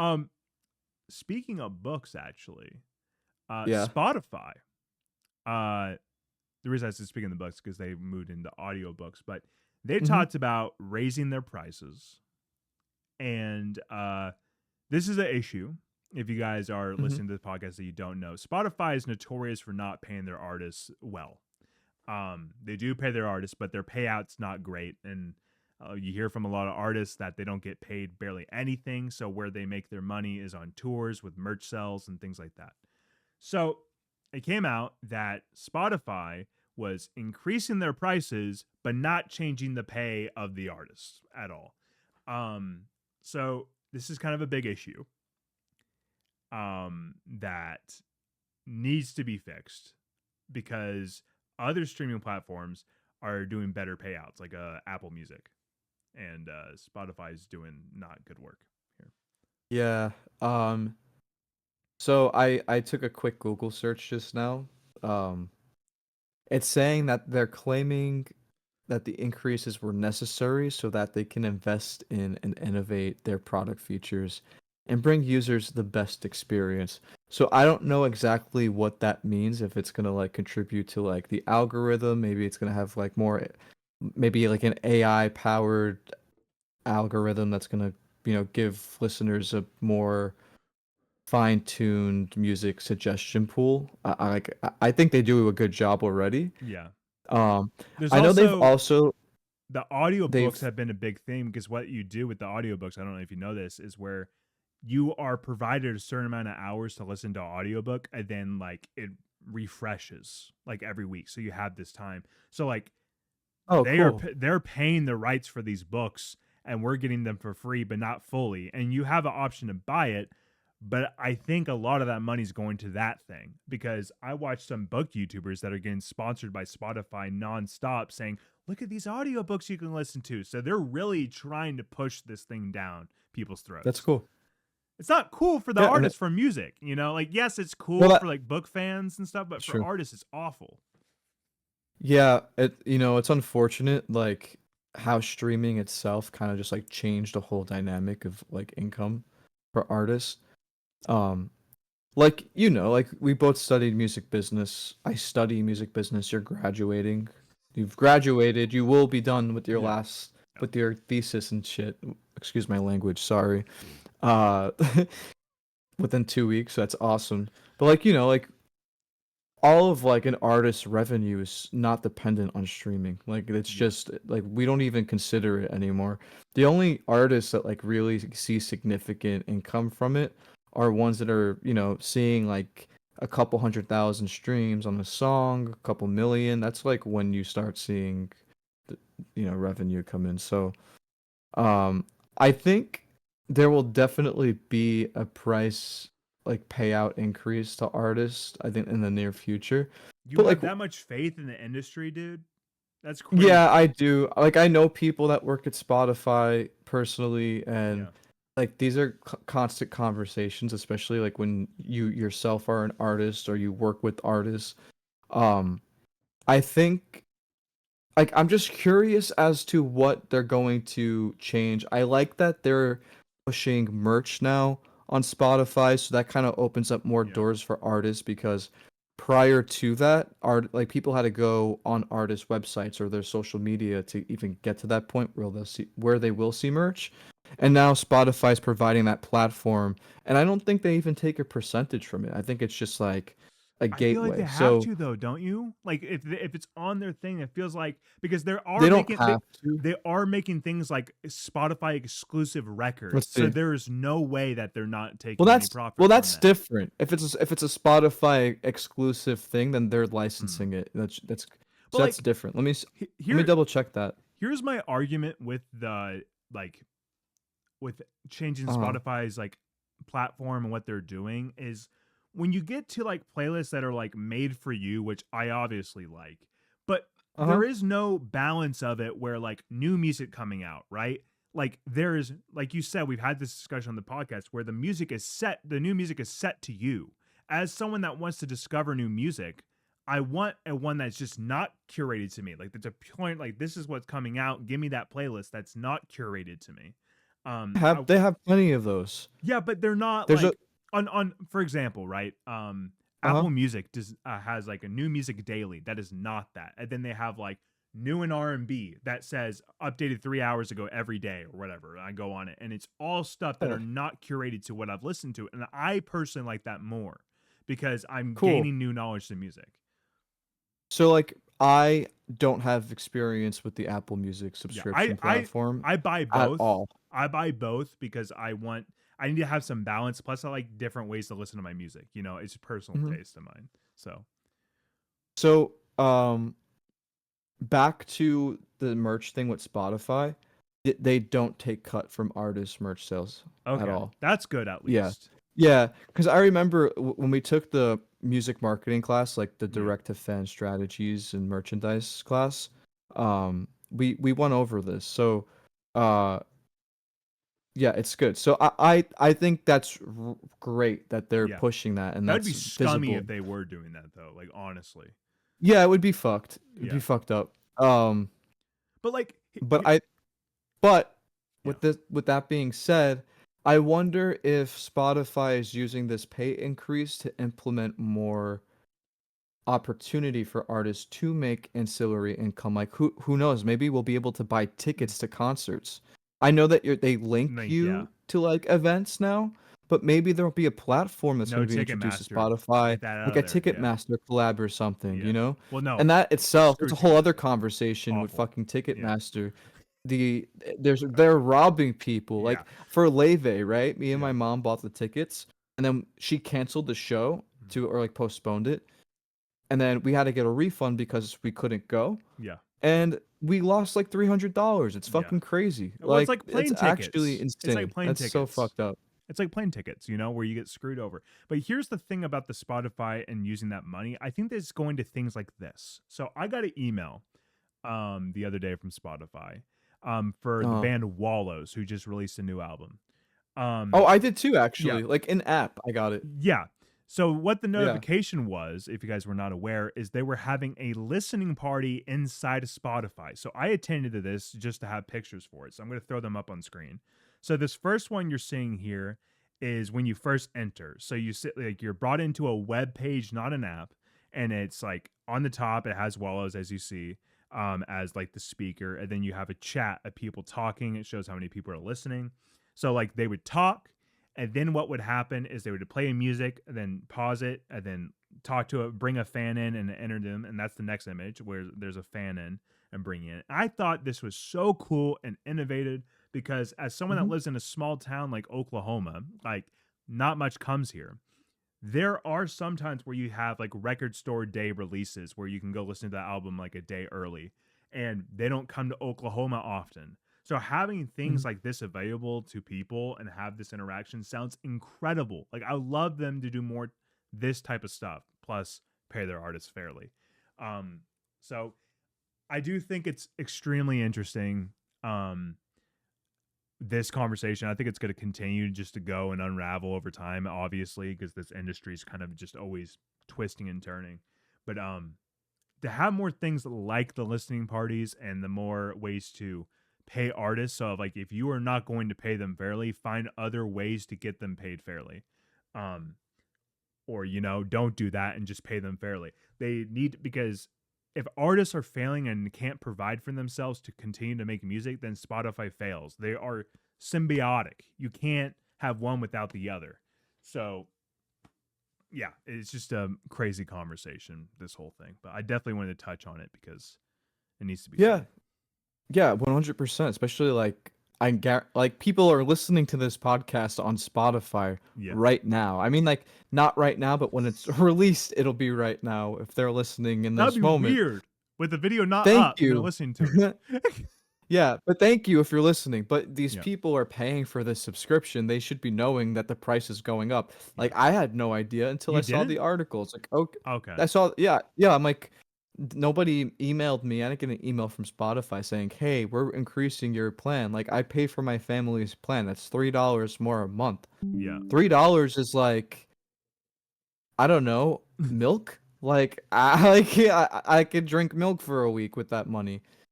Um, Speaking of books, actually, Yeah. Spotify. Uh, the reason I said speaking of the books because they moved into audiobooks, but they Hmm. talked about raising their prices, and this is an issue. If you guys are Hmm. listening to the podcast that you don't know, Spotify is notorious for not paying their artists well. They do pay their artists, but their payout's not great, and you hear from a lot of artists that they don't get paid barely anything. So where they make their money is on tours with merch sales and things like that. So it came out that Spotify was increasing their prices, but not changing the pay of the artists at all. Um, so this is kind of a big issue that needs to be fixed because other streaming platforms are doing better payouts, like Apple Music, and Spotify is doing not good work here. Yeah. Um, so I took a quick Google search just now. Um, it's saying that they're claiming that the increases were necessary so that they can invest in and innovate their product features and bring users the best experience. So I don't know exactly what that means, if it's gonna like contribute to like the algorithm, maybe it's gonna have like more, maybe like an AI powered algorithm that's gonna, give listeners a more fine-tuned music suggestion pool. I think they do a good job already. Yeah, Um, there's I know also the they've audiobooks have been a big thing because what you do with the audiobooks, I don't know if you know this, is where you are provided a certain amount of hours to listen to an audiobook and then like it refreshes like every week. So you have this time. So like Oh, cool. they're paying the rights for these books and we're getting them for free but not fully, and you have an option to buy it, but I think a lot of that money's going to that thing because I watch some book YouTubers that are getting sponsored by Spotify nonstop saying, look at these audiobooks you can listen to. So they're really trying to push this thing down people's That's throats. cool. It's not cool for the Yeah, and artists for music, you know? Like yes, it's well, cool for like book fans and stuff, but that's for true. artists it's awful. Yeah, it's unfortunate like how streaming itself kind of just like changed the whole dynamic of like income for artists. Um, like like we both studied music business. I study music business. You're graduating. You've graduated. You will be done with your Yeah. last Yeah. with your thesis and shit. Excuse my language. Sorry. Uh, within 2 weeks. That's awesome. But like like all of like an artist's revenue is not dependent on streaming. Like it's Yeah. just like we don't even consider it anymore. The only artists that like really see significant income from it are ones that are, seeing like a couple 100,000 streams on a song, a couple million. That's like when you start seeing the, revenue come in. So, um, I think there will definitely be a price like payout increase to artists, I think in the near future. You But like have that much faith in the industry, dude? That's yeah, crazy. I do. Like I know people that work at Spotify personally, and Yeah. like these are constant conversations, especially like when you yourself are an artist or you work with artists. Um I think like I'm just curious as to what they're going to change. I like that they're pushing merch now on Spotify, so that kind of opens up more Yeah. doors for artists because prior to that, art like people had to go on artist websites or their social media to even get to that point where they will see merch. And now Spotify's providing that platform, and I don't think they even take a percentage from it. I think it's just like a I feel like they gateway. have So to though, don't you? Like if it's on their thing, it feels like because they don't have to. they are making things like Spotify exclusive records. Let's So see. there is no way that they're not Well, taking any that's profit well, from that's that. different. If it's a Spotify exclusive thing, then they're Hmm. licensing it. That's But so that's like different. Let me here double check that. here's my argument with the like with changing Uh-huh. Spotify's like platform and what they're doing is when you get to like playlists that are like made for you, which I obviously like, but Uh-huh. there is no balance of it where like new music coming out, right? Like there is, like you said, we've had this discussion on the podcast where the new music is set to you. As someone that wants to discover new music, I want a one that's just not curated to me. Like that's a point, like this is what's coming out. Give me that playlist that's not curated to me. I, They have plenty of those. yeah, but they're not There's a like on for example, right? uh-huh. Apple Music does has like a new music daily that is not that, and then they have like new and R&B that says updated 3 hours ago every day or whatever. I go on it, and it's all stuff that Yeah, are not curated to what I've listened to, and I personally like that more because I'm cool. gaining new knowledge to music. So like I don't have experience with the Apple Music Yeah, subscription platform I buy at both. all. I buy both because I need to have some balance. Plus, I like different ways to listen to my music. You know, it's a personal Mhm. taste of mine. So So back to the merch thing with Spotify, they don't take cut from artist merch sales at okay, all. that's good at Yeah. least. Yeah, because I remember when we took the music marketing class, like the Yeah, direct to fan strategies and merchandise class, we went over this. So, uh, yeah, it's good. So I think that's great that they're yeah. pushing that and That would be that's scummy visible. if they were doing that though. Like honestly, Yeah, it would be fucked. It'd be yeah. fucked up. Um, But like, but I but yeah, with that being said, I wonder if Spotify is using this pay increase to implement more opportunity for artists to make ancillary income. Like who knows? Maybe we'll be able to buy tickets to concerts. I know that they link like yeah. you to like events now, but maybe there'll be a platform that's going No to be introduced to Ticketmaster, Spotify, get that out like of a there. Yeah, Ticketmaster collab or something, yeah. you know? Well, no, And that itself, it's screw a whole other Ticketmaster. conversation with Awful. fucking Yeah, Ticketmaster. They're robbing people. yeah, Like for Leve, right? Me and yeah. my mom bought the tickets and then she canceled the show Mhm. to or like postponed it and then we had to get a refund because we couldn't go Yeah, and we lost like $300. It's yeah. fucking crazy. Well, it's Like like it's plane actually tickets. It's like insane. plane That's so tickets. fucked up. It's like plane tickets, you know, where you get screwed over. But here's the thing about the Spotify and using that money. I think that it's going to things like this. So I got an email the other day from Spotify for the uh band Wallows who just released a new album. oh, Um I did too yeah, actually. Like in app, I got it. yeah. So what the Yeah. notification was, if you guys were not aware, is they were having a listening party inside of Spotify. So I attended to this just to have pictures for it. So I'm going to throw them up on screen. So this first one you're seeing here is when you first enter. So you sit like you're brought into a web page, not an app, and it's like on the top it has Wallows as you see as like the speaker, and then you have a chat of people talking. It shows how many people are listening. So like they would talk, and then what would happen is they would play music and then pause it and then talk to it, bring a fan in and enter them. And that's the next image where there's a fan in and bring in. I thought this was so cool and innovative because as someone that Hmm. lives in a small town like Oklahoma, like not much comes here. There are some times where you have like record store day releases where you can go listen to the album like a day early, and they don't come to Oklahoma often. So having things like this available to people and have this interaction sounds incredible. Like I love them to do more this type of stuff, plus pay their artists fairly. Um, so I do think it's extremely interesting. This conversation, I think it's going to continue just to go and unravel over time, obviously, because this industry is kind of just always twisting and turning. But to have more things like the listening parties and the more ways to pay artists. So like if you are not going to pay them fairly, find other ways to get them paid fairly. Um, or you know, don't do that and just pay them fairly. They need because if artists are failing and can't provide for themselves to continue to make music, then Spotify fails. They are symbiotic. You can't have one without the other. So yeah, it's just a crazy conversation, this whole thing. But I definitely wanted to touch on it because it needs to be Yeah. said. Yeah, 100%. Especially like like people are listening to this podcast on Spotify Yeah. right now. I mean like not right now, but when it's released, it'll be right now if they're listening in That would this be moment. weird with the video not Thank up and they're you. listening to it. Yeah, but thank you if you're listening. But these Yeah. people are paying for this subscription. They should be knowing that the price is going up. Like Yeah. I had no idea until You I saw the didn't? article. It's like, okay, Okay. I saw, yeah, yeah. I'm like, nobody emailed me. I didn't get an email from Spotify saying, "Hey, we're increasing your plan." Like I pay for my family's plan. That's $3 more a month. Yeah. $3 is like, I don't know, milk. Like I like I could drink milk for a week with that money.